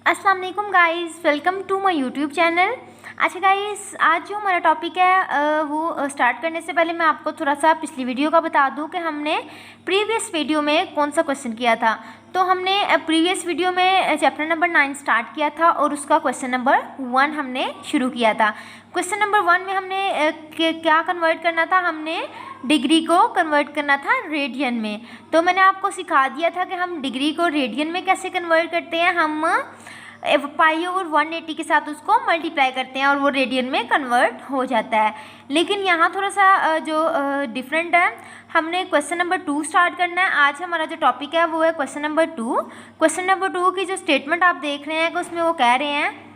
अस्सलाम वालेकुम guys, welcome to my YouTube channel. अच्छा गाइस, आज जो हमारा टॉपिक है वो स्टार्ट करने से पहले मैं आपको थोड़ा सा पिछली वीडियो का बता दूं कि हमने प्रीवियस वीडियो में कौन सा क्वेश्चन किया था। तो हमने प्रीवियस वीडियो में चैप्टर नंबर 9 स्टार्ट किया था और उसका क्वेश्चन नंबर 1 हमने शुरू किया था। क्वेश्चन नंबर 1 में हमने क्या कन्वर्ट करना था, हमने डिग्री को कन्वर्ट करना था रेडियन में। तो मैंने आपको सिखा दिया था कि हम डिग्री को रेडियन में कैसे कन्वर्ट करते हैं। हम पाई ओवर 180 के साथ उसको मल्टीप्लाई करते हैं और वो रेडियन में कन्वर्ट हो जाता है। लेकिन यहाँ थोड़ा सा जो डिफरेंट है, हमने क्वेश्चन नंबर 2 स्टार्ट करना है। आज हमारा जो टॉपिक है वो है क्वेश्चन नंबर 2। क्वेश्चन नंबर 2 की जो स्टेटमेंट आप देख रहे हैं कि उसमें वो कह रहे हैं,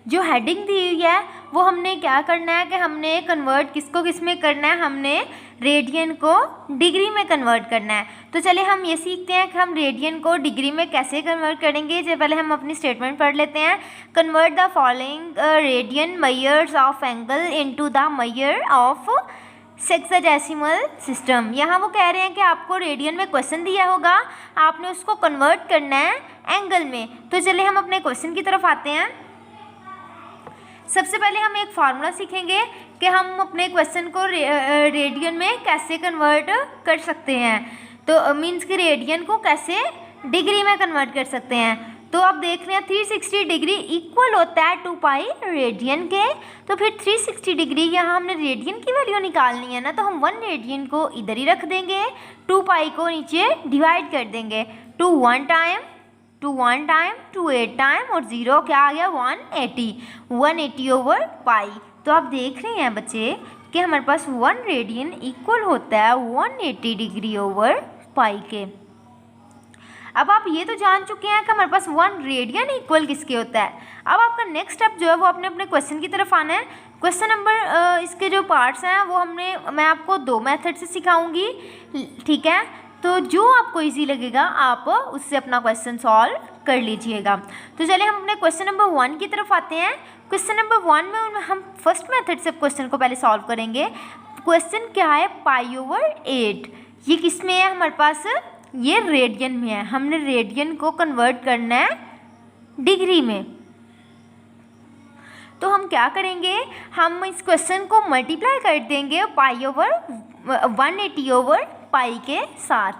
जो हेडिंग दी हुई है वो हमने क्या करना है कि हमने कन्वर्ट किसको किस में करना है, हमने रेडियन को डिग्री में कन्वर्ट करना है। तो चलिए हम ये सीखते हैं कि हम रेडियन को डिग्री में कैसे कन्वर्ट करेंगे। जो पहले हम अपनी स्टेटमेंट पढ़ लेते हैं। Convert the following radian measures of angle into the measure of sexagesimal system. यहाँ वो कह रहे हैं कि आपको रेडियन में क्वेश्चन दिया होगा, आपने उसको कन्वर्ट करना है एंगल में। तो चलिए हम अपने क्वेश्चन की तरफ आते हैं। सबसे पहले हम एक फार्मूला सीखेंगे कि हम अपने क्वेश्चन को रेडियन में कैसे कन्वर्ट कर सकते हैं। तो मीन्स कि रेडियन को कैसे डिग्री में कन्वर्ट कर सकते हैं। तो आप देख रहे हैं 360 डिग्री इक्वल होता है 2 पाई रेडियन के। तो फिर 360 डिग्री यहाँ हमने रेडियन की वैल्यू निकालनी है ना, तो हम 1 रेडियन को इधर ही रख देंगे, 2 पाई को नीचे डिवाइड कर देंगे। 2 1 टाइम, 2 1 टाइम, 2 8 टाइम और 0 क्या आ गया 180 ओवर पाई। तो आप देख रहे हैं बच्चे कि हमारे पास 1 रेडियन इक्वल होता है 180 डिग्री ओवर पाई के। अब आप ये तो जान चुके हैं कि हमारे पास 1 रेडियन इक्वल किसके होता है। अब आपका नेक्स्ट स्टेप जो है वो अपने अपने क्वेश्चन की तरफ आना है। क्वेश्चन नंबर इसके जो पार्ट्स हैं वो मैं आपको 2 मेथड से सिखाऊंगी, ठीक है। तो जो आपको इजी लगेगा आप उससे अपना क्वेश्चन सॉल्व कर लीजिएगा। तो चलिए हम अपने क्वेश्चन नंबर 1 की तरफ आते हैं। क्वेश्चन नंबर 1 में हम फर्स्ट मेथड से क्वेश्चन को पहले सॉल्व करेंगे। क्वेश्चन क्या है, पाई ओवर 8। ये किस में है हमारे पास, ये रेडियन में है। हमने रेडियन को कन्वर्ट करना है डिग्री में। तो हम क्या करेंगे, हम इस क्वेश्चन को मल्टीप्लाई कर देंगे पाई ओवर 180 ओवर पाई के साथ,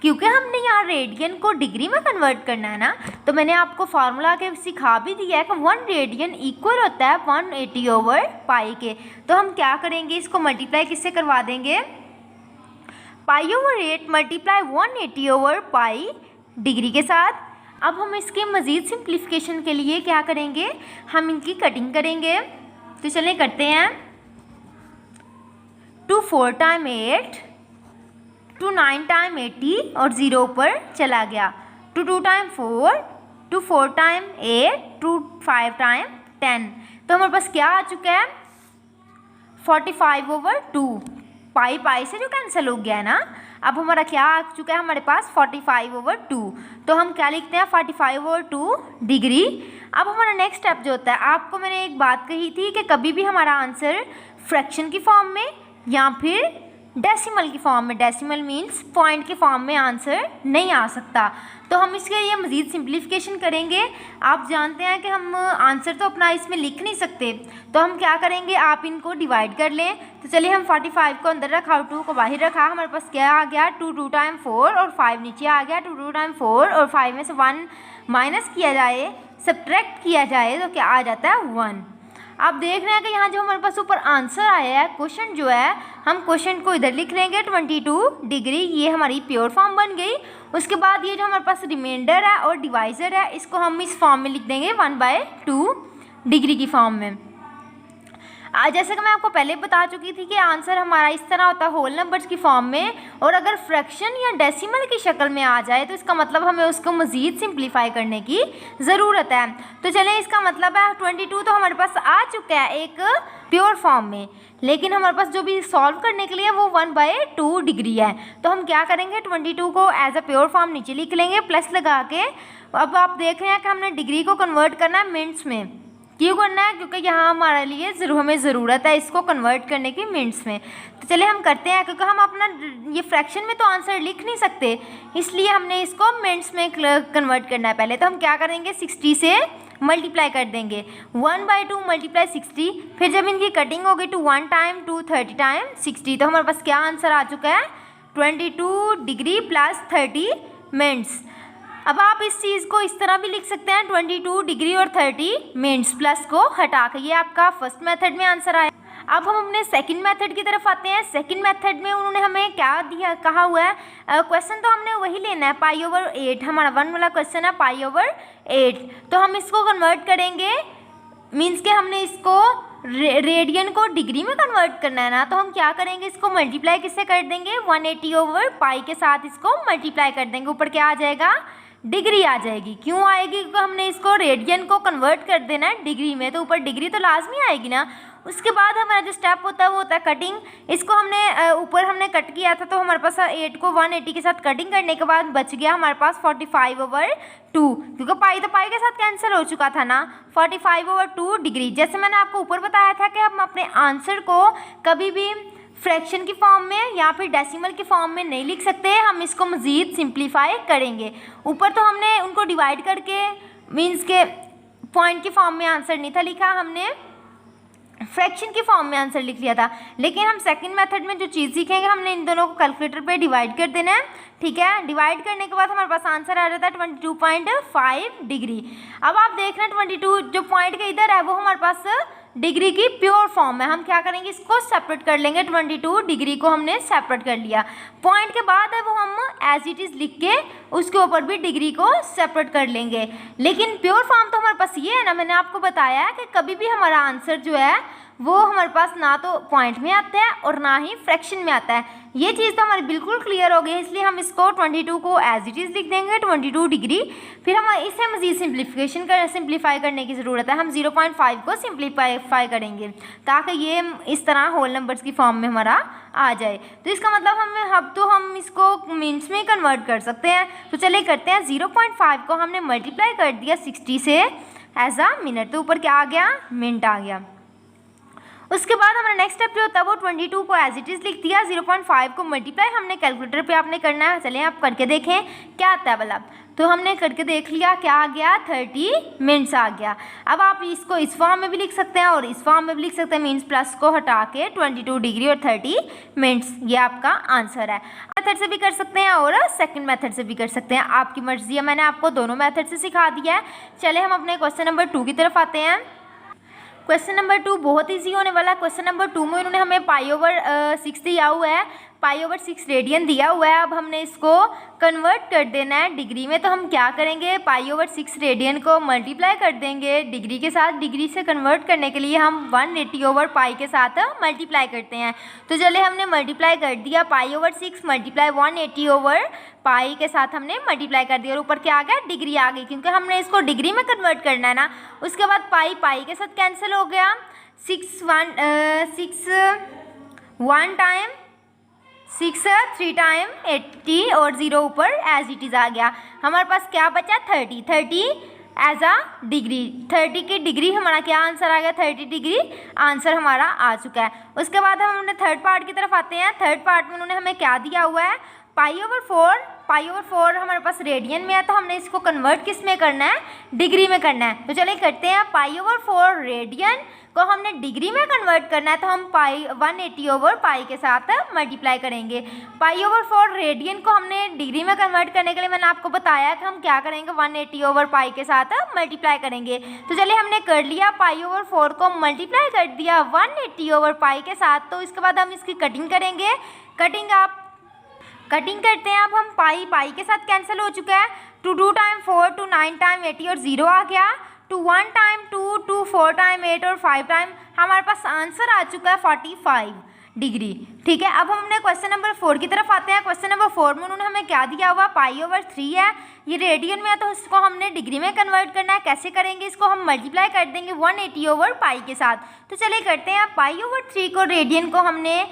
क्योंकि हमने यहाँ रेडियन को डिग्री में कन्वर्ट करना है ना। तो मैंने आपको फार्मूला के सिखा भी दिया है कि 1 रेडियन इक्वल होता है 180 ओवर पाई के। तो हम क्या करेंगे, इसको मल्टीप्लाई किससे करवा देंगे, pi over 8 multiply 180 over pi degree के साथ। अब हम इसके मज़ीद सिंप्लीफिकेशन के लिए क्या करेंगे, हम इनकी कटिंग करेंगे। तो चलिए करते हैं। 2 4 टाइम 8, 2 9 टाइम 80 और 0 ऊपर चला गया। 2 2 टाइम 4, 2 4 टाइम 8, 2 5 टाइम 10। तो हमारे पास क्या आ चुका है 45 ओवर 2। पाई पाई से जो कैंसिल हो गया है ना, अब हमारा क्या आ चुका है हमारे पास 45 ओवर 2। तो हम क्या लिखते हैं 45 ओवर 2 डिग्री। अब हमारा नेक्स्ट स्टेप जो होता है, आपको मैंने एक बात कही थी कि कभी भी हमारा आंसर फ्रैक्शन की फॉर्म में या फिर डेसिमल की फॉर्म में, डेसिमल मीन्स पॉइंट के फॉर्म में आंसर नहीं आ सकता। तो हम इसके लिए मज़ीद सिंप्लीफिकेशन करेंगे। आप जानते हैं कि हम आंसर तो अपना इसमें लिख नहीं सकते, तो हम क्या करेंगे, आप इनको डिवाइड कर लें। तो चलिए हम 45 को अंदर रखा और 2 को बाहर रखा। हमारे पास क्या आ गया 2 2 टाइम 4 और 5 नीचे आ गया। 2 2 टाइम 4 और 5 में से 1 माइनस किया जाए, सब्ट्रैक्ट किया जाए तो क्या आ जाता है 1। आप देख रहे हैं कि यहाँ जो हमारे पास ऊपर आंसर आया है, क्वेश्चन जो है, हम क्वेश्चन को इधर लिख लेंगे 22 डिग्री। ये हमारी प्योर फॉर्म बन गई। उसके बाद ये जो हमारे पास रिमाइंडर है और डिवाइज़र है, इसको हम इस फॉर्म में लिख देंगे 1/2 डिग्री की फॉर्म में। जैसे कि मैं आपको पहले बता चुकी थी कि आंसर हमारा इस तरह होता है होल नंबर्स की फॉर्म में, और अगर फ्रैक्शन या डेसिमल की शक्ल में आ जाए तो इसका मतलब हमें उसको मज़ीद सिंप्लीफाई करने की ज़रूरत है। तो चलें, इसका मतलब है 22 तो हमारे पास आ चुका है एक प्योर फॉर्म में, लेकिन हमारे पास जो भी सॉल्व करने के लिए वो 1/2 डिग्री है। तो हम क्या करेंगे, 22 को एज अ प्योर फॉर्म नीचे लिख लेंगे प्लस लगा के। अब आप देख रहे हैं कि हमने डिग्री को कन्वर्ट करना है मिनट्स में। क्यों करना है? क्योंकि यहाँ हमारे लिए हमें ज़रूरत है इसको कन्वर्ट करने की मिनट्स में। तो चलिए हम करते हैं, क्योंकि हम अपना ये फ्रैक्शन में तो आंसर लिख नहीं सकते, इसलिए हमने इसको मिनट्स में कन्वर्ट करना है। पहले तो हम क्या करेंगे, 60 से मल्टीप्लाई कर देंगे, 1/2 मल्टीप्लाई 60, फिर जब इनकी कटिंग होगी टू 1 टाइम 2 30 टाइम 60, तो हमारे पास क्या आंसर आ चुका है, 22 डिग्री प्लस 30 मिनट्स। अब आप इस चीज़ को इस तरह भी लिख सकते हैं, 22 डिग्री और 30 मिनट्स प्लस को हटा के, ये आपका फर्स्ट मेथड में आंसर आया। अब हम अपने सेकंड मेथड की तरफ आते हैं। सेकंड मेथड में उन्होंने हमें क्या दिया, कहा हुआ है, क्वेश्चन तो हमने वही लेना है, π/8, हमारा 1 वाला क्वेश्चन है π/8, तो हम इसको कन्वर्ट करेंगे, मीन्स के हमने इसको रेडियन को डिग्री में कन्वर्ट करना है ना, तो हम क्या करेंगे, इसको मल्टीप्लाई किससे कर देंगे, 180/π के साथ इसको मल्टीप्लाई कर देंगे, ऊपर क्या आ जाएगा, डिग्री आ जाएगी। क्यों आएगी, क्योंकि हमने इसको रेडियन को कन्वर्ट कर देना है डिग्री में, तो ऊपर डिग्री तो लाजमी आएगी ना। उसके बाद हमारा जो स्टेप होता है वो होता है कटिंग। इसको हमने ऊपर हमने कट किया था, तो हमारे पास 8 को 180 के साथ कटिंग करने के बाद बच गया हमारे पास 45/2, क्योंकि पाई तो पाई के साथ कैंसिल हो चुका था ना, 45/2 डिग्री। जैसे मैंने आपको ऊपर बताया था कि हम अपने आंसर को कभी भी फ्रैक्शन की फॉर्म में या फिर डेसिमल की फॉर्म में नहीं लिख सकते, हम इसको मज़ीद सिंप्लीफाई करेंगे। ऊपर तो हमने उनको डिवाइड करके मीन्स के पॉइंट की फॉर्म में आंसर नहीं था लिखा, हमने फ्रैक्शन की फॉर्म में आंसर लिख लिया था। लेकिन हम सेकंड मेथड में जो चीज़ सीखेंगे, हमने इन दोनों को कैलकुलेटर पे डिवाइड कर देना है, ठीक है। डिवाइड करने के बाद हमारे पास आंसर आ जाता है 22.5 डिग्री। अब आप देख रहे हैं 22 जो पॉइंट के इधर है वो हमारे पास डिग्री की प्योर फॉर्म है। हम क्या करेंगे, इसको सेपरेट कर लेंगे, 22 डिग्री को हमने सेपरेट कर लिया। पॉइंट के बाद है वो हम एज इट इज़ लिख के उसके ऊपर भी डिग्री को सेपरेट कर लेंगे। लेकिन प्योर फॉर्म तो हमारे पास ये है ना, मैंने आपको बताया है कि कभी भी हमारा आंसर जो है वो हमारे पास ना तो पॉइंट में आता है और ना ही फ्रैक्शन में आता है। ये चीज़ तो हमारी बिल्कुल क्लियर हो गई है, इसलिए हम इसको 22 को एज इट इज़ लिख देंगे, 22 डिग्री। फिर हम इसे मज़ीद सिंप्लीफाई करने की ज़रूरत है। हम 0.5 को सिंप्लीफाई करेंगे ताकि ये इस तरह होल नंबर्स की फॉर्म में हमारा आ जाए। तो इसका मतलब हम इसको मिनट्स में कन्वर्ट कर सकते हैं। तो चलिए करते हैं, 0.5 को हमने मल्टीप्लाई कर दिया 60 से एज अ मिनट, तो ऊपर क्या आ गया, मिनट आ गया। उसके बाद हमारा नेक्स्ट स्टेप जो होता है वो 22 को एज इट इज़ लिख दिया, 0.5 को मल्टीप्लाई हमने कैलकुलेटर पे आपने करना है। चलिए आप करके देखें क्या आता है वाला। तो हमने करके देख लिया, क्या आ गया, 30 मिनट्स आ गया। अब आप इसको इस फॉर्म में भी लिख सकते हैं और इस फॉर्म में भी लिख सकते हैं, मीन्स प्लस को हटा के 22 डिग्री और 30 मिनट्स, ये आपका आंसर है। मेथड से भी कर सकते हैं और सेकंड मेथड से भी कर सकते हैं, आपकी मर्जी है। मैंने आपको दोनों मेथड से सिखा दिया है। चले हम अपने क्वेश्चन नंबर 2 की तरफ आते हैं। क्वेश्चन नंबर 2 बहुत इजी होने वाला है। क्वेश्चन नंबर 2 में उन्होंने हमें π/6 दिया हुआ है, π/6 रेडियन दिया हुआ है। अब हमने इसको कन्वर्ट कर देना है डिग्री में, तो हम क्या करेंगे, π/6 रेडियन को मल्टीप्लाई कर देंगे डिग्री के साथ। डिग्री से कन्वर्ट करने के लिए हम 180/π के साथ मल्टीप्लाई करते हैं। तो चले हमने मल्टीप्लाई कर दिया, π/6 मल्टीप्लाई 180/π के साथ हमने मल्टीप्लाई कर दिया और ऊपर क्या आ गया, डिग्री आ गई, क्योंकि हमने इसको डिग्री में कन्वर्ट करना है ना। उसके बाद पाई के साथ कैंसिल हो गया, 6 1 टाइम 6 3 टाइम 80 और 0 ऊपर एज इट इज़ आ गया। हमारे पास क्या बचा, 30 एज अ डिग्री। 30 की डिग्री हमारा क्या आंसर आ गया, 30 डिग्री आंसर हमारा आ चुका है। उसके बाद हम अपने थर्ड पार्ट की तरफ आते हैं। थर्ड पार्ट में उन्होंने हमें क्या दिया हुआ है, π/4 हमारे पास रेडियन में है, तो हमने इसको कन्वर्ट किस में करना है, डिग्री में करना है। तो चलिए करते हैं, π/4 रेडियन को हमने डिग्री में कन्वर्ट करना है, तो हम 180/π के साथ मल्टीप्लाई करेंगे। π/4 रेडियन को हमने डिग्री में कन्वर्ट करने के लिए मैंने आपको बताया कि हम क्या करेंगे, 180/π के साथ मल्टीप्लाई करेंगे। तो चलिए हमने कर लिया, π/4 को मल्टीप्लाई कर दिया 180/π के साथ। तो इसके बाद हम इसकी कटिंग करेंगे। कटिंग करते हैं। अब हम पाई के साथ कैंसिल हो चुका है, 2 टाइम 4 2 9 टाइम 80 और 0 आ गया, 1 टाइम 2 4 टाइम 8 और 5 टाइम हमारे पास आंसर आ चुका है 45 डिग्री। ठीक है, अब हम अपने क्वेश्चन नंबर 4 की तरफ आते हैं। क्वेश्चन नंबर 4 में उन्होंने हमें क्या दिया हुआ, π/3 है, ये रेडियन में है, तो इसको हमने डिग्री में कन्वर्ट करना है। कैसे करेंगे, इसको हम मल्टीप्लाई कर देंगे 180/π के साथ। तो चलिए करते हैं, π/3 को रेडियन को हमने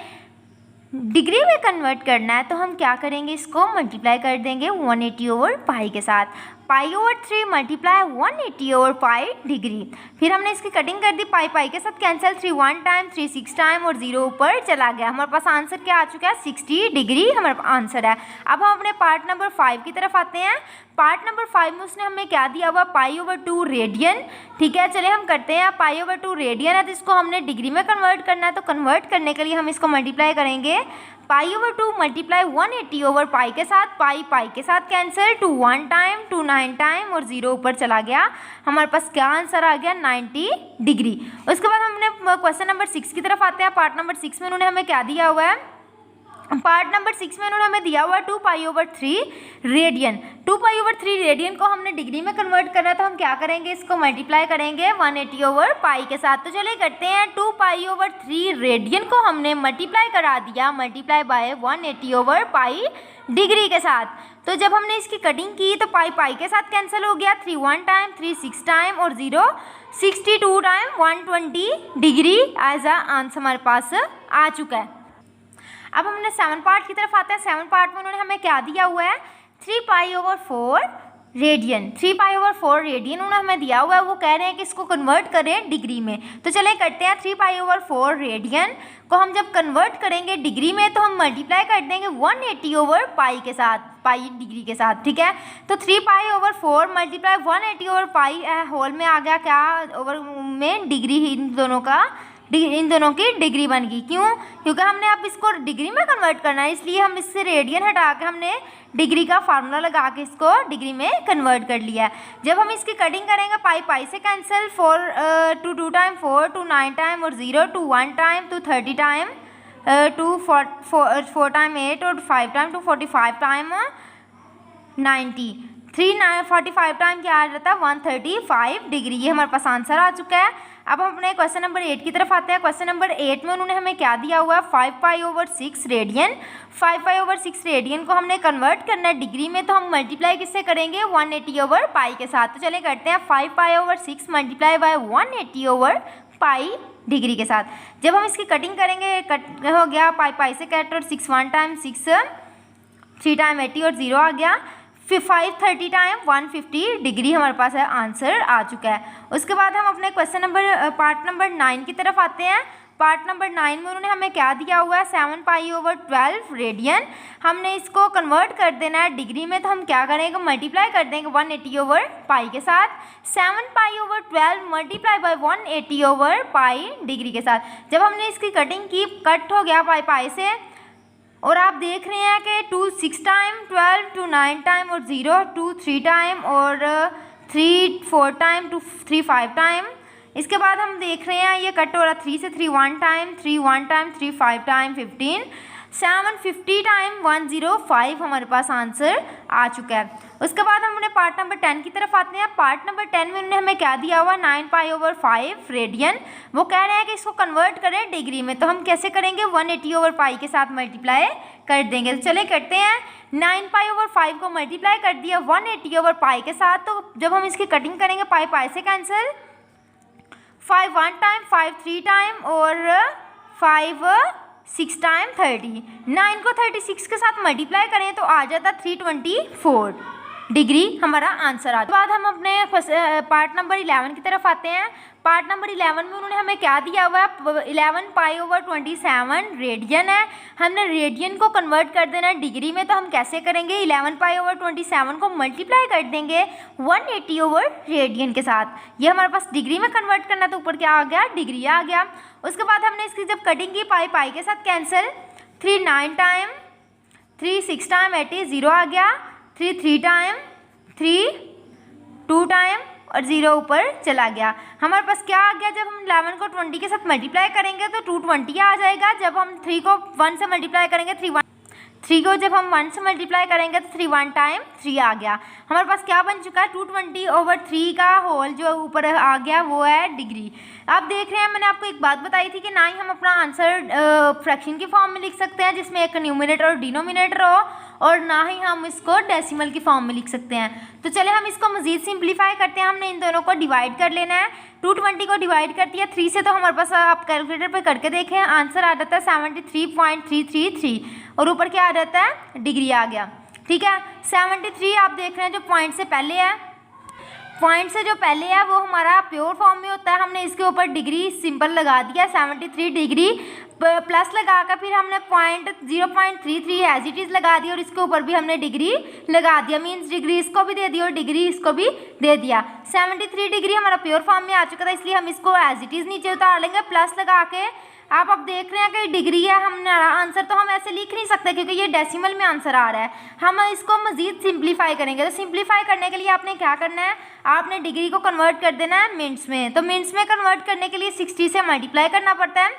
डिग्री में कन्वर्ट करना है, तो हम क्या करेंगे, इसको मल्टीप्लाई कर देंगे 180/π के साथ। π/3 मल्टीप्लाई 180/पाई डिग्री। फिर हमने इसकी कटिंग कर दी, पाई पाई के साथ कैंसिल, 3 1 टाइम, 3 6 टाइम और 0 ऊपर चला गया। हमारे पास आंसर क्या आ चुका है, 60 डिग्री हमारा आंसर है। अब हम अपने पार्ट नंबर 5 की तरफ आते हैं। पार्ट नंबर 5 में उसने हमें क्या दिया हुआ, π/2 रेडियन। ठीक है, चलिए हम करते हैं। π/2 रेडियन है तो इसको हमने डिग्री में कन्वर्ट करना है, तो कन्वर्ट करने के लिए हम इसको मल्टीप्लाई करेंगे। π/2 मल्टीप्लाई 180/पाई के साथ, पाई पाई के साथ कैंसिल, 2 1 टाइम, 2 9 टाइम और 0 ऊपर चला गया। हमारे पास क्या आंसर आ गया, 90 डिग्री। उसके बाद हमने क्वेश्चन नंबर 6 की तरफ आते हैं। पार्ट नंबर 6 में उन्होंने हमें क्या दिया हुआ है, पार्ट नंबर 6 में उन्होंने हमें दिया हुआ 2π/3 रेडियन। 2π/3 रेडियन को हमने डिग्री में कन्वर्ट करना है, तो हम क्या करेंगे, इसको मल्टीप्लाई करेंगे 180/पाई के साथ। तो चलिए करते हैं, 2π/3 रेडियन को हमने मल्टीप्लाई करा दिया, मल्टीप्लाई बाय 180/पाई डिग्री के साथ। तो जब हमने इसकी कटिंग की तो पाई पाई के साथ कैंसिल हो गया, 3 1 टाइम, 3 6 टाइम और 0 62 time 120 degree as a answer हमारे पास आ चुका है। अब हमने 7 पार्ट की तरफ आते हैं। 7 पार्ट में उन्होंने हमें क्या दिया हुआ है, 3π/4 रेडियन। 3π/4 रेडियन उन्होंने हमें दिया हुआ है, वो कह रहे हैं कि इसको कन्वर्ट करें डिग्री में। तो चलें करते हैं, 3π/4 रेडियन को हम जब कन्वर्ट करेंगे डिग्री में तो हम मल्टीप्लाई कर देंगे 180/पाई के साथ, पाई डिग्री के साथ। ठीक है, तो 3π/4 मल्टीप्लाई 180/पाई होल में आ गया क्या, ओवर में डिग्री, इन दोनों की डिग्री बन गई। क्यों, क्योंकि हमने अब इसको डिग्री में कन्वर्ट करना है, इसलिए हम इससे रेडियन हटा के हमने डिग्री का फार्मूला लगा के इसको डिग्री में कन्वर्ट कर लिया है। जब हम इसकी कटिंग करेंगे, पाई पाई से कैंसिल, 4 2 टाइम 4, 2 9 टाइम और 0, 2 1 टाइम, 2 30 टाइम, 2 4 टाइम 8 और 5 टाइम, 2 45 टाइम 90, 3 45 टाइम क्या आ जाता है, 135 डिग्री। ये हमारे पास आंसर आ चुका है। अब हम अपने क्वेश्चन नंबर 8 की तरफ आते हैं। क्वेश्चन नंबर 8 में उन्होंने हमें क्या दिया हुआ है, 5π/6 रेडियन। 5π/6 रेडियन को हमने कन्वर्ट करना है डिग्री में, तो हम मल्टीप्लाई किससे करेंगे, 180/पाई के साथ। तो चलिए करते हैं, 5π/6 मल्टीप्लाई बाय 180/पाई डिग्री के साथ। जब हम इसकी कटिंग करेंगे, कट हो गया, पाई पाई से कट और 6 1 टाइम, 6 3 टाइम 80 और 0 आ गया। 5 30 टाइम 150 डिग्री हमारे पास है, आंसर आ चुका है। उसके बाद हम अपने क्वेश्चन नंबर पार्ट नंबर 9 की तरफ आते हैं। पार्ट नंबर 9 में उन्होंने हमें क्या दिया हुआ है, 7π/12 रेडियन। हमने इसको कन्वर्ट कर देना है डिग्री में, तो हम क्या करेंगे, मल्टीप्लाई कर देंगे 180/पाई के साथ। 7π/12 मल्टीप्लाई बाय 180/पाई डिग्री के साथ। जब हमने इसकी कटिंग की, कट हो गया पाई पाई से, और आप देख रहे हैं कि 2 6 टाइम, 12 2 9 टाइम और 0 2 3 टाइम और 3 4 टाइम, 2 3 5 टाइम। इसके बाद हम देख रहे हैं ये कट हो रहा, 3 से 3 1 टाइम, 3 1 टाइम, 3 5 टाइम 15, 750 टाइम 105 हमारे पास आंसर आ चुका है। उसके बाद हम अपने पार्ट नंबर 10 की तरफ आते हैं। पार्ट नंबर 10 में उन्होंने हमें क्या दिया हुआ, 9π/5 रेडियन। वो कह रहे हैं कि इसको कन्वर्ट करें डिग्री में, तो हम कैसे करेंगे, 180/पाई के साथ मल्टीप्लाई कर देंगे। तो चले करते हैं, 9π/5 को मल्टीप्लाई कर दिया 180/पाई के साथ। तो जब हम इसकी कटिंग करेंगे, पाई पाई से कैंसिल, 5 1 टाइम, 5 3 टाइम और 5 6 टाइम 30। 9 को 36 के साथ मल्टीप्लाई करें तो आ जाता 324 डिग्री हमारा आंसर आता है। बाद हम अपने पार्ट नंबर 11 की तरफ आते हैं। पार्ट नंबर 11 में उन्होंने हमें क्या दिया हुआ है, 11π/27 रेडियन है। हमने रेडियन को कन्वर्ट कर देना है डिग्री में, तो हम कैसे करेंगे, 11π/27 को मल्टीप्लाई कर देंगे 180/रेडियन के साथ। ये हमारे पास डिग्री में कन्वर्ट करना, तो ऊपर क्या आ गया, डिग्री आ गया। उसके बाद हमने इसकी जब कटिंग की, पाई पाई के साथ कैंसिल, 3 9 टाइम, 3 6 टाइम 80 0 आ गया, 3 3 टाइम, 3 2 टाइम और 0 ऊपर चला गया। हमारे पास क्या आ गया, जब हम 11 को 20 के साथ मल्टीप्लाई करेंगे तो 220 आ जाएगा। जब हम 3 को 1 से मल्टीप्लाई करेंगे, 3 को जब हम 1 से मल्टीप्लाई करेंगे तो 3 1 टाइम 3 आ गया। हमारे पास क्या बन चुका है, 220/3 का होल जो ऊपर आ गया वो है डिग्री। आप देख रहे हैं, मैंने आपको एक बात बताई थी कि ना ही हम अपना आंसर फ्रैक्शन की फॉर्म में लिख सकते हैं जिसमें एक न्यूमरेटर और डिनोमिनेटर हो, और ना ही हम इसको डेसिमल की फॉर्म में लिख सकते हैं। तो चले हम इसको मज़ीद सिंप्लीफाई करते हैं। हमने इन दोनों को डिवाइड कर लेना है। 220 को डिवाइड कर दिया 3 से, तो हमारे पास आप कैलकुलेटर पे करके देखें, आंसर आ जाता है 73.333 और ऊपर क्या आ जाता है, डिग्री आ गया। ठीक है। 73 आप देख रहे हैं जो पॉइंट से पहले है, पॉइंट से जो पहले है वो हमारा प्योर फॉर्म में होता है। हमने इसके ऊपर डिग्री सिंपल लगा दिया 73 डिग्री प्लस लगाकर फिर हमने 0.33 एज इट इज़ लगा दिया और इसके ऊपर भी हमने डिग्री लगा दिया, मीन्स डिग्री इसको भी दे दी और डिग्री इसको भी दे दिया। 73 डिग्री हमारा प्योर फॉर्म में आ चुका था, इसलिए हम इसको एज इट इज़ नीचे उतार लेंगे प्लस लगा के। आप अब देख रहे हैं कि डिग्री है, हमने आंसर तो हम ऐसे लिख नहीं सकते क्योंकि ये डेसिमल में आंसर आ रहा है। हम इसको मज़ीद सिंप्लीफाई करेंगे, तो सिंप्लीफाई करने के लिए आपने क्या करना है, आपने डिग्री को कन्वर्ट कर देना है मिनट्स में। तो मिनट्स में कन्वर्ट करने के लिए 60 से मल्टीप्लाई करना पड़ता है।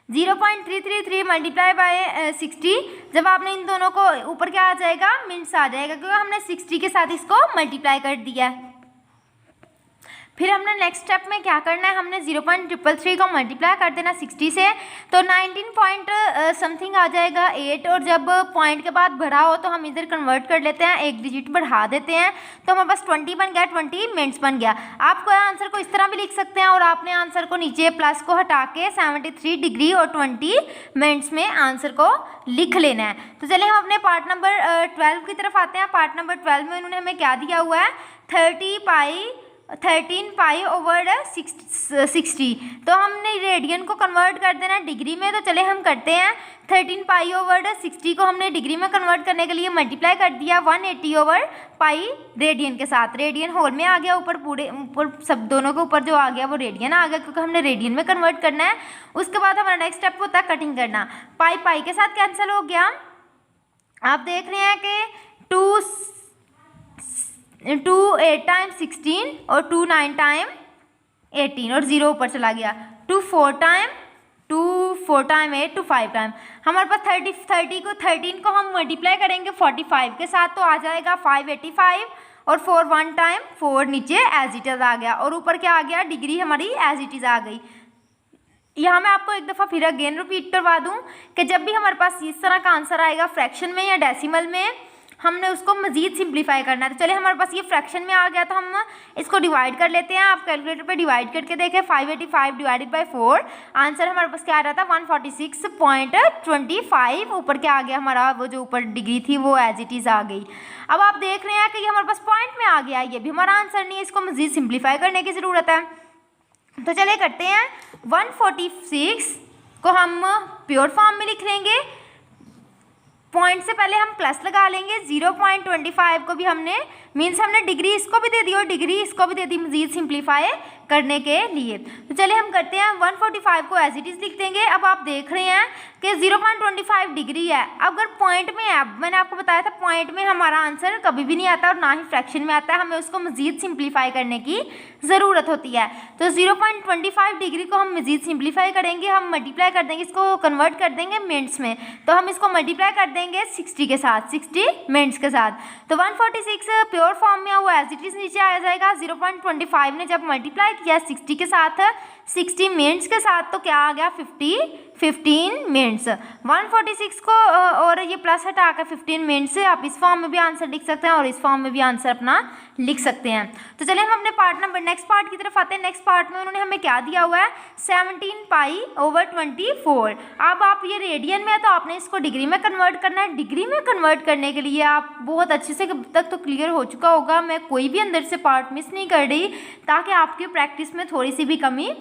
0.333 मल्टीप्लाई बाय 60, जब आपने इन दोनों को ऊपर क्या आ जाएगा, मिनट्स आ जाएगा क्योंकि हमने 60 के साथ इसको मल्टीप्लाई कर दिया है। फिर हमने नेक्स्ट स्टेप में क्या करना है, हमने 0.333 को मल्टीप्लाई कर देना 60 से, तो 19 पॉइंट समथिंग आ जाएगा 8। और जब पॉइंट के बाद बढ़ा हो तो हम इधर कन्वर्ट कर लेते हैं, एक डिजिट बढ़ा देते हैं तो हमारे पास 20 बन गया, 20 मिनट्स बन गया। आप आंसर को इस तरह भी लिख सकते हैं और आपने आंसर को नीचे प्लस को हटा के 73 डिग्री और 20 मिनट्स में आंसर को लिख लेना है। तो चलिए हम अपने पार्ट नंबर 12 की तरफ आते हैं। पार्ट नंबर 12 में उन्होंने हमें क्या दिया हुआ है, 13 पाई ओवर 60। तो हमने रेडियन को कन्वर्ट कर देना डिग्री में, तो चले हम करते हैं। 13 पाई ओवर 60 को हमने डिग्री में कन्वर्ट करने के लिए मल्टीप्लाई कर दिया 180 ओवर पाई रेडियन के साथ। रेडियन होल में आ गया, ऊपर पूरे ऊपर सब दोनों के ऊपर जो आ गया वो रेडियन आ गया क्योंकि हमने रेडियन में कन्वर्ट करना है। उसके बाद हमारा नेक्स्ट स्टेप होता है कटिंग करना। पाई पाई के साथ कैंसिल हो गया। आप देख रहे हैं कि 2 8 टाइम 16 और 2 9 टाइम 18 और 0 ऊपर चला गया। 2 4 टाइम 8 2 5 टाइम। हमारे पास 13 को हम मल्टीप्लाई करेंगे 45 के साथ तो आ जाएगा 585 और 4 1 टाइम 4 नीचे एज इट इज़ आ गया और ऊपर क्या आ गया, डिग्री हमारी एज इट इज़ आ गई। यहाँ मैं आपको एक दफ़ा फिर अगेन रिपीट करवा दूँ कि जब भी हमारे पास इस तरह का आंसर आएगा फ्रैक्शन में या डेसिमल में, हमने उसको मज़ीद सिंप्लीफाई करना है। तो चलिए हमारे पास ये फ्रैक्शन में आ गया तो हम इसको डिवाइड कर लेते हैं। आप कैलकुलेटर पे डिवाइड करके देखें, 585 डिवाइडेड बाय 4, आंसर हमारे पास क्या आ रहा था 146.25। ऊपर क्या आ गया हमारा, वो जो ऊपर डिग्री थी वो एज इट इज़ आ गई। अब आप देख रहे हैं कि ये हमारे पास पॉइंट में आ गया, ये भी हमारा आंसर नहीं है, इसको मज़ीद सिंप्लीफाई करने की ज़रूरत है। तो चलिए करते हैं। 146 को हम प्योर फॉर्म में लिख लेंगे, पॉइंट से पहले हम प्लस लगा लेंगे। 0.25 को भी हमने मीन्स हमने डिग्री इसको भी दे दी और डिग्री इसको भी दे दी मज़ीद सिंप्लीफाई करने के लिए। तो चलिए हम करते हैं 145 को एज इट इज़ लिख देंगे। अब आप देख रहे हैं कि 0.25 डिग्री है। अगर पॉइंट में है, मैंने आपको बताया था पॉइंट में हमारा आंसर कभी भी नहीं आता और ना ही फ्रैक्शन में आता है, हमें उसको मज़ीद सिंप्लीफाई करने की ज़रूरत होती है। तो 0.25 डिग्री को हम मज़ीद सिंप्लीफाई करेंगे, हम मल्टीप्लाई कर देंगे, इसको कन्वर्ट कर देंगे मिनट्स में। तो हम इसको मल्टीप्लाई कर देंगे 60 के साथ, 60 मिनट्स के साथ। तो 146 प्योर फॉर्म में हुआ एज इट इज़ नीचे आ जाएगा। 0.25 ने जब मल्टीप्लाई किया 60 के साथ, 60 मिनट्स के साथ, तो क्या आ गया 15 मिनट्स। 146 को और ये प्लस हटा कर 15 मिनट्स से आप इस फॉर्म में भी आंसर लिख सकते हैं और इस फॉर्म में भी आंसर अपना लिख सकते हैं। तो चलिए हम अपने पार्ट नंबर नेक्स्ट पार्ट की तरफ आते हैं। नेक्स्ट पार्ट में उन्होंने हमें क्या दिया हुआ है, 17 पाई ओवर 24। अब आप ये रेडियन में है तो आपने इसको डिग्री में कन्वर्ट करना है। डिग्री में कन्वर्ट करने के लिए आप बहुत अच्छे से तक तो क्लियर हो चुका होगा, मैं कोई भी अंदर से पार्ट मिस नहीं कर रही ताकि आपकी प्रैक्टिस में थोड़ी सी भी कमी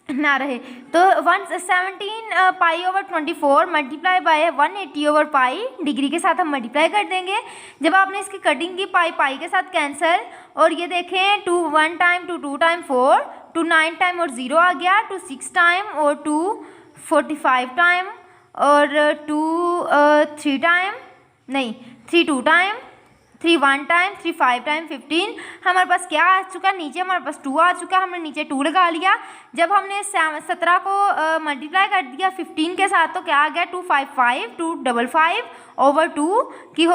ना रहे। तो 117 pi over 24 multiply by 180 over pi, degree के साथ हम मल्टीप्लाई कर देंगे। जब आपने इसकी कटिंग की पाई पाई के साथ कैंसिल, और ये देखें 2 1 टाइम 2 टाइम 4, 2 9 टाइम और 0 आ गया, 2 6 टाइम और 2 45 टाइम और 2 3 टाइम नहीं 3 2 टाइम, 3 1 टाइम, 3 5 टाइम 15। हमारे पास क्या आ चुका, नीचे हमारे पास 2 आ चुका, हमने नीचे 2 लगा लिया। जब हमने 17 को मल्टीप्लाई कर दिया 15 के साथ तो क्या आ गया 255 255 ओवर 2 की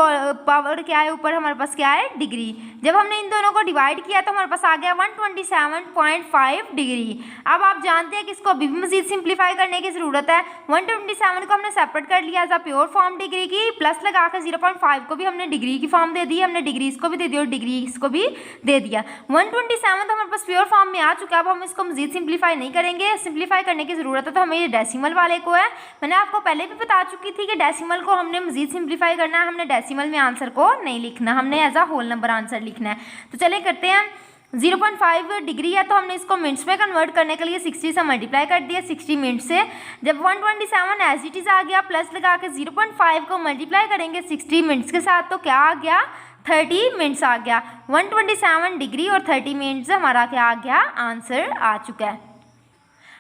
पावर क्या है ऊपर हमारे पास क्या है डिग्री। जब हमने इन दोनों को डिवाइड किया तो हमारे पास आ गया 127.5 डिग्री। अब आप जानते हैं कि इसको अभी भी मज़ीद सिंप्लीफाई करने की ज़रूरत है। 127 को हमने सेपरेट कर लिया as a pure form degree की, प्लस लगा कर 0.5 को भी हमने डिग्री की फॉर्म दे दी, हमने डिग्री इसको भी दे दी और डिग्री इसको भी दे दिया। 127 तो हमारे पास प्योर फॉर्म में आ चुका है। अब हम इसको मजीद सिंप्लीफाई नहीं करेंगे, सिंप्लीफाई करने की ज़रूरत है तो हमें ये डेसिमल वाले को है। मैंने आपको पहले भी बता चुकी थी कि डेसिमल को हमने मजीद सिंप्लीफाई करना है, हमने डेसिमल में आंसर को नहीं लिखना, हमने as a whole number answer लिखना है। तो चलिए करते हैं। 0.5 डिग्री है तो हमने इसको मिनट्स में कन्वर्ट करने के लिए 60 से मल्टीप्लाई कर दिया, 60 मिनट से। जब 127 एज इट इज़ आ गया, प्लस लगा के 0.5 को मल्टीप्लाई करेंगे 60 मिनट्स के साथ तो क्या आ गया, 30 मिनट्स आ गया। 127 डिग्री और 30 मिनट्स हमारा क्या आ गया, आंसर आ चुका है।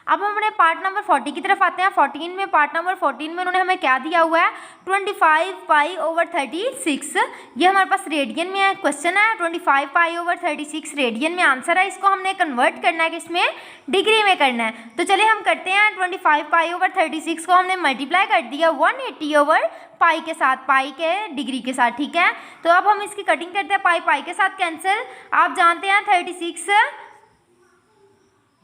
अब हम अपने पार्ट नंबर 40 की तरफ आते हैं। 14 में, पार्ट नंबर 14 में उन्होंने हमें क्या दिया हुआ है, 25 पाई ओवर 36। ये हमारे पास रेडियन में है, क्वेश्चन है 25 पाई ओवर 36 रेडियन में आंसर है। इसको हमने कन्वर्ट करना है किसमें, डिग्री में करना है। तो चलिए हम करते हैं। 25 पाई ओवर 36 को हमने मल्टीप्लाई कर दिया 180 ओवर पाई के साथ, पाई के डिग्री के साथ, ठीक है। तो अब हम इसकी कटिंग करते हैं, पाई पाई के साथ कैंसिल। आप जानते हैं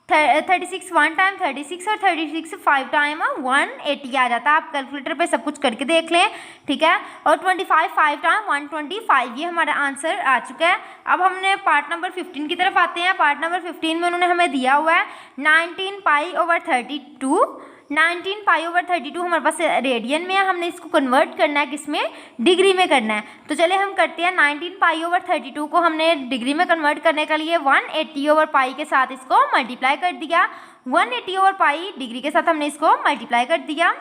36 1 टाइम 36 और 36 5 टाइम 180 आ जाता है। आप कैलकुलेटर पे सब कुछ करके देख लें, ठीक है। और 25 5 टाइम 125, ये हमारा आंसर आ चुका है। अब हमने पार्ट नंबर 15 की तरफ आते हैं। पार्ट नंबर 15 में उन्होंने हमें दिया हुआ है 19 पाई ओवर 32। 19 पाई ओवर 32 हमारे पास रेडियन में है, हमने इसको कन्वर्ट करना है किसमें, डिग्री में करना है। तो चलिए हम करते हैं। 19 पाई ओवर 32 को हमने डिग्री में कन्वर्ट करने के लिए 180 ओवर पाई के साथ इसको मल्टीप्लाई कर दिया। 180 ओवर पाई डिग्री के साथ हमने इसको मल्टीप्लाई कर दिया।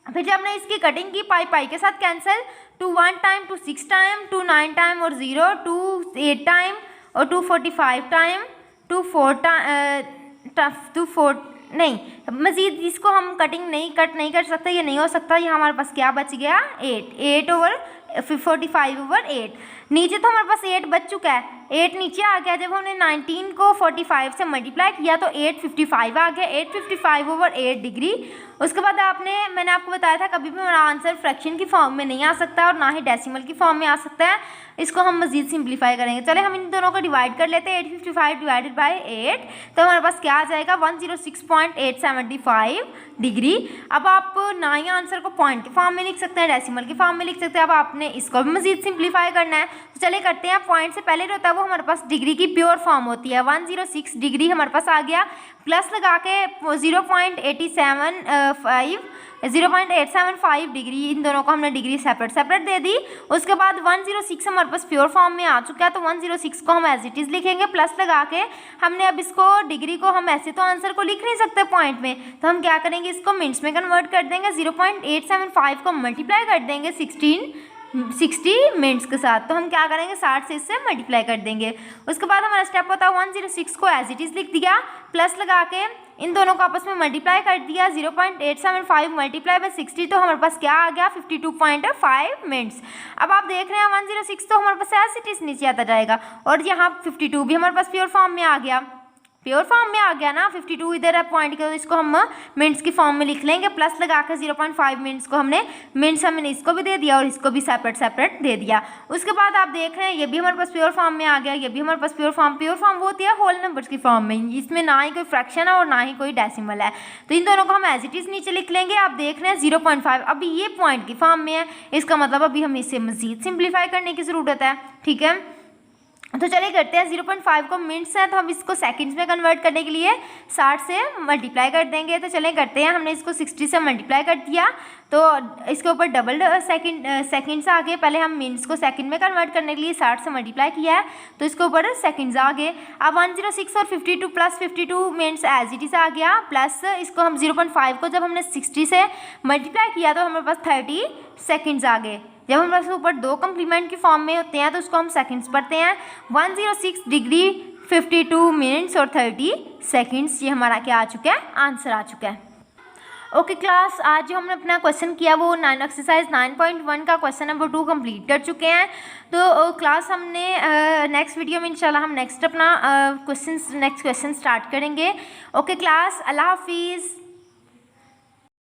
फिर जब हमने इसकी कटिंग की, पाई पाई के साथ कैंसिल, 2 1 टाइम, 2 6 टाइम, 2 9 टाइम और 0, 2 8 टाइम और 2 45 टाइम, 2 4 नहीं, मज़ीद इसको हम कटिंग कट नहीं कर सकते, ये नहीं हो सकता। ये हमारे पास क्या बच गया, 8 ओवर 45 ओवर 8। नीचे तो हमारे पास 8 बच चुका है, 8 नीचे आ गया। जब हमने 19 को 45 से मल्टीप्लाई किया तो 855 आ गया, 855 ओवर 8 डिग्री। उसके बाद मैंने आपको बताया था कभी भी हमारा आंसर फ्रैक्शन की फॉर्म में नहीं आ सकता और ना ही डेसिमल की फॉर्म में आ सकता है। इसको हम मज़ीद सिंप्लीफाई करेंगे। चले हम इन दोनों को डिवाइड कर लेते हैं। 855 डिवाइडेड बाई 8 तो हमारे पास क्या आ जाएगा, 106.875 डिग्री। अब आप ना ही आंसर को पॉइंट के फॉर्म में लिख सकते हैं, डेसिमल की फॉर्म में लिख सकते हैं। अब आपने इसको भी मज़ीद सिंप्लीफाई करना है। तो चले करते हैं। पॉइंट से पहले जो होता है वो हमारे पास डिग्री की प्योर फॉर्म होती है। 106 डिग्री हमारे पास आ गया, प्लस लगा के 0.875 डिग्री, इन दोनों को हमने डिग्री सेपरेट दे दी। उसके बाद 106 हमारे पास प्योर फॉर्म में आ चुका है तो 106 को हम एज इट इज़ लिखेंगे, प्लस लगा के हमने अब इसको डिग्री को हम ऐसे तो आंसर को लिख नहीं सकते पॉइंट में, तो हम क्या करेंगे, इसको मिनट्स में कन्वर्ट कर देंगे। 0.875 को मल्टीप्लाई कर देंगे 60 मिनट्स के साथ, तो हम क्या करेंगे, 60 से इससे मल्टीप्लाई कर देंगे। उसके बाद हमारा स्टेप होता है 106 को एज इट इज़ लिख दिया, प्लस लगा के इन दोनों को आपस में मल्टीप्लाई कर दिया। 0.875 मल्टीप्लाई बाय 60 तो हमारे पास क्या आ गया, 52.5 मिनट्स। अब आप देख रहे हैं 106 तो हमारे पास एज इट इज़ नीचे आता जाएगा और यहाँ 52 भी हमारे पास प्योर फॉर्म में आ गया, प्योर फॉर्म में आ गया ना। 52 इधर है पॉइंट के, तो इसको हम मिनट्स की फॉर्म में लिख लेंगे, प्लस लगा कर 0.5 मिनट्स को हमने इसको भी दे दिया और इसको भी सेपरेट दे दिया। उसके बाद आप देख रहे हैं ये भी हमारे पास प्योर फॉर्म में आ गया, ये भी हमारे पास प्योर फॉर्म वो होती है होल नंबर्स की फॉर्म में, इसमें ना ही कोई फ्रैक्शन है और ना ही कोई डेसिमल है, तो इन दोनों को हम एज इट इज़ नीचे लिख लेंगे। आप देख रहे हैं 0.5 अभी ये पॉइंट की फॉर्म में है, इसका मतलब अभी हमें इसे मज़ीद सिंप्लीफाई करने की ज़रूरत है, ठीक है। तो चलिए करते हैं। 0.5 को मिनट्स है तो हम इसको सेकंड्स में कन्वर्ट करने के लिए 60 से मल्टीप्लाई कर देंगे। तो चलिए करते हैं, हमने इसको 60 से मल्टीप्लाई कर दिया तो इसके ऊपर डबल सेकंड्स आ गए। पहले हम मिनट्स को सेकंड में कन्वर्ट करने के लिए 60 से मल्टीप्लाई किया है तो इसके ऊपर सेकंड्स आ गए। अब 106 और 52 plus 52 minutes as it is आ गया, प्लस इसको हम 0.5 को जब हमने 60 से मल्टीप्लाई किया तो हमारे पास 30 सेकंड्स आ गए। जब हमारे पास ऊपर दो कम्प्लीमेंट की फॉर्म में होते हैं तो उसको हम सेकंड्स पढ़ते हैं। 106 डिग्री 52 मिनट्स और 30 सेकंड्स, ये हमारा क्या आ चुका है, आंसर आ चुका है। ओके क्लास, आज जो हमने अपना क्वेश्चन किया वो एक्सरसाइज 9.1 का क्वेश्चन नंबर 2 कंप्लीट कर चुके हैं। तो क्लास हमने नेक्स्ट वीडियो में इंशाल्लाह हम नेक्स्ट क्वेश्चन स्टार्ट करेंगे। ओके क्लास, अल्लाह हाफिज़।